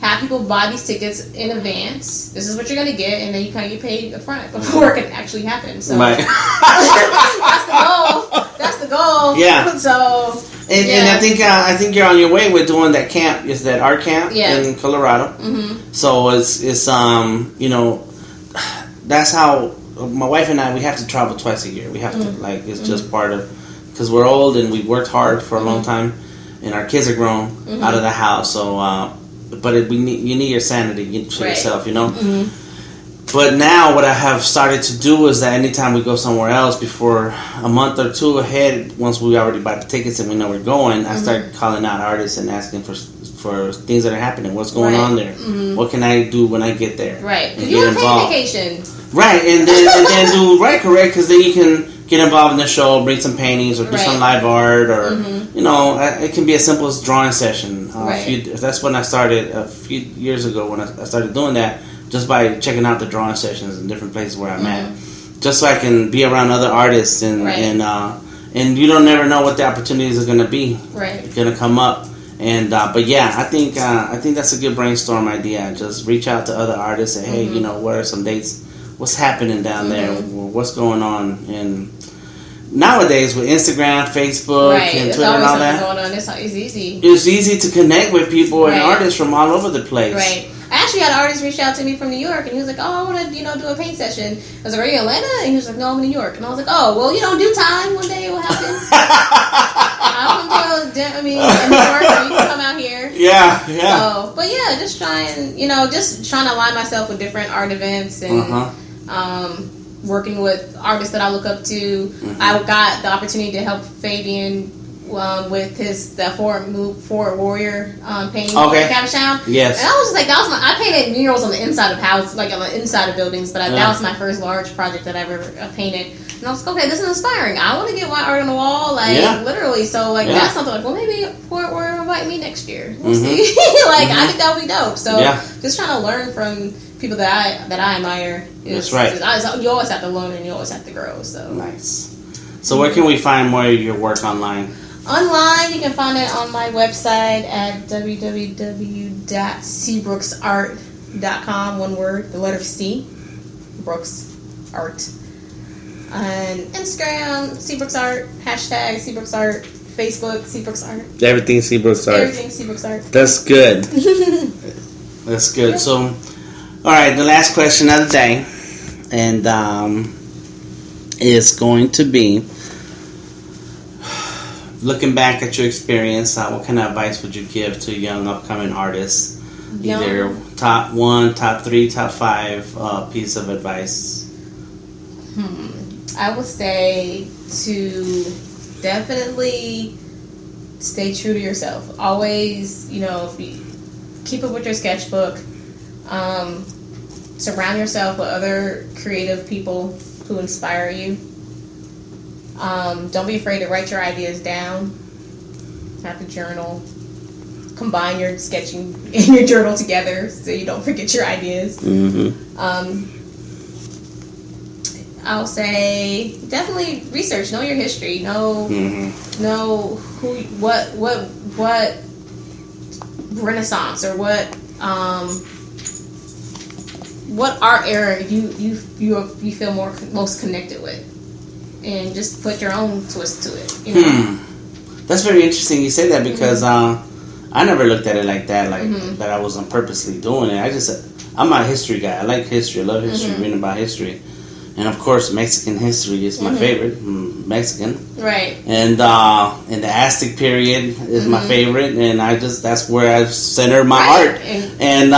have people buy these tickets in advance. This is what you're going to get, and then you kind of get paid up front before it can actually happen. So right. That's the goal. Yeah. So. And I think you're on your way with doing that camp. Is that art camp in Colorado? Mm-hmm. So it's that's how my wife and I, we have to travel twice a year. We have to it's just part of, because we're old and we worked hard for a long time, and our kids are grown out of the house. So, you need your sanity for yourself, Mm-hmm. But now what I have started to do is that anytime we go somewhere else, before a month or two ahead, once we already bought the tickets and we know we're going, I start calling out artists and asking for things that are happening. What's going on there? Mm-hmm. What can I do when I get there? Right. Because you're on vacation. Right, and then do correct, because then you can get involved in the show, bring some paintings, or do some live art, or it can be as simple as drawing session. That's when I started a few years ago, when I started doing that, just by checking out the drawing sessions in different places where I'm at, just so I can be around other artists, and you don't never know what the opportunities are going to be, going to come up. And but yeah, I think that's a good brainstorm idea. Just reach out to other artists, say, hey, what are some dates? What's happening down there? What's going on? And nowadays with Instagram, Facebook, and Twitter and all that, going on. It's easy. It's easy to connect with people and artists from all over the place. Right. I actually had an artist reach out to me from New York, and he was like, "Oh, I want to, do a paint session." I was like, "Are you in Atlanta?" And he was like, "No, I'm in New York." And I was like, "Oh, well, due time, one day it will happen." I'm in New York, or you can come out here. Yeah. So, but yeah, just trying to align myself with different art events and working with artists that I look up to. I got the opportunity to help Fabian with the Fort Warrior painting in Caverstown. Yes. And I was just like, I painted murals on the inside of houses, like on the inside of buildings, but that was my first large project that I ever painted. And I was like, okay, this is inspiring. I want to get my art on the wall, literally. So that's something like, well, maybe Fort Warrior will invite me next year. We'll see. I think that would be dope. So just trying to learn from people that I admire. That's right. You always have to learn and you always have to grow. So nice. So where can we find more of your work online? Online, you can find it on my website at www.cbrooksart.com. One word, the letter C, Brooks Art. And Instagram, cbrooksart, hashtag cbrooksart, Facebook, cbrooksart. Everything cbrooksart. Everything cbrooksart. That's good. That's good. Yeah. So, all right, the last question of the day, and is going to be, looking back at your experience, what kind of advice would you give to young upcoming artists? Either top 1, top 3, top 5 piece of advice. I would say to definitely stay true to yourself. Always, keep up with your sketchbook. Surround yourself with other creative people who inspire you. Don't be afraid to write your ideas down. Have a journal. Combine your sketching and your journal together so you don't forget your ideas. I'll say definitely research. Know your history. Know what Renaissance or what art era you feel most connected with. And just put your own twist to it. That's very interesting you say that, because I never looked at it like that, that I wasn't purposely doing it. I'm a history guy. I like history. I love history, reading about history. And of course, Mexican history is my favorite. Mexican. Right. And the Aztec period is my favorite, and that's where I center my art. And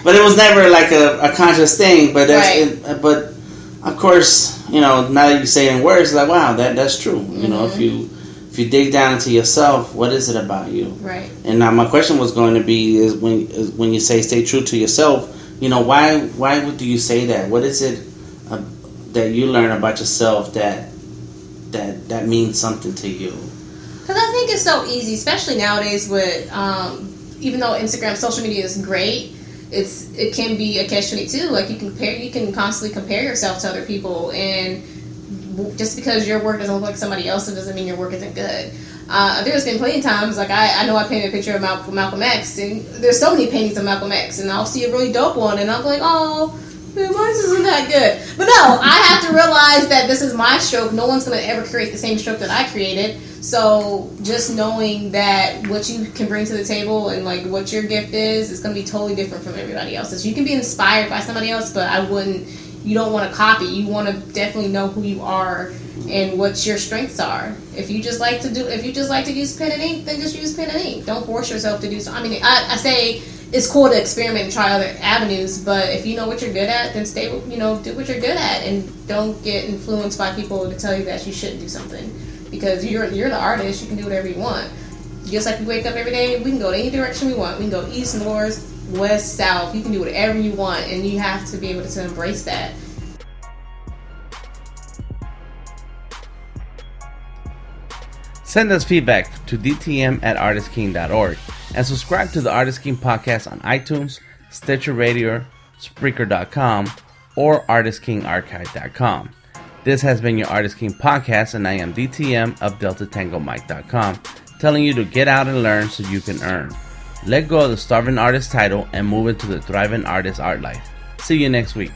but it was never like a conscious thing. But but of course, now that you say it in words, like, wow, that's true. If you dig down into yourself, what is it about you? Right. And now my question was going to be is when you say stay true to yourself, why do you say that? What is it that you learn about yourself that means something to you? Because I think it's so easy, especially nowadays with even though Instagram, social media is great, it can be a catch-22. Like you can constantly compare yourself to other people, and just because your work doesn't look like somebody else's doesn't mean your work isn't good. There's been plenty of times, like I know I painted a picture of Malcolm X, and there's so many paintings of Malcolm X, and I'll see a really dope one, and I'm like, oh, man, mine isn't that good. But no, I have to realize that this is my stroke. No one's going to ever create the same stroke that I created. So just knowing that what you can bring to the table and like what your gift is going to be totally different from everybody else's. You can be inspired by somebody else, but you don't want to copy. You want to definitely know who you are and what your strengths are. If you just like to use pen and ink, then just use pen and ink. Don't force yourself to do so. I mean, I say it's cool to experiment and try other avenues, but if you know what you're good at, then do what you're good at, and don't get influenced by people to tell you that you shouldn't do something, because you're the artist. You can do whatever you want. Just like we wake up every day, we can go any direction we want. We can go east, north, west, south. You can do whatever you want, and you have to be able to embrace that. Send us feedback to dtm@artistking.org and subscribe to the Artist King podcast on iTunes, Stitcher Radio, Spreaker.com, or ArtistKingArchive.com. This has been your Artist King podcast, and I am DTM of DeltaTangoMike.com, telling you to get out and learn so you can earn. Let go of the starving artist title and move into the thriving artist art life. See you next week.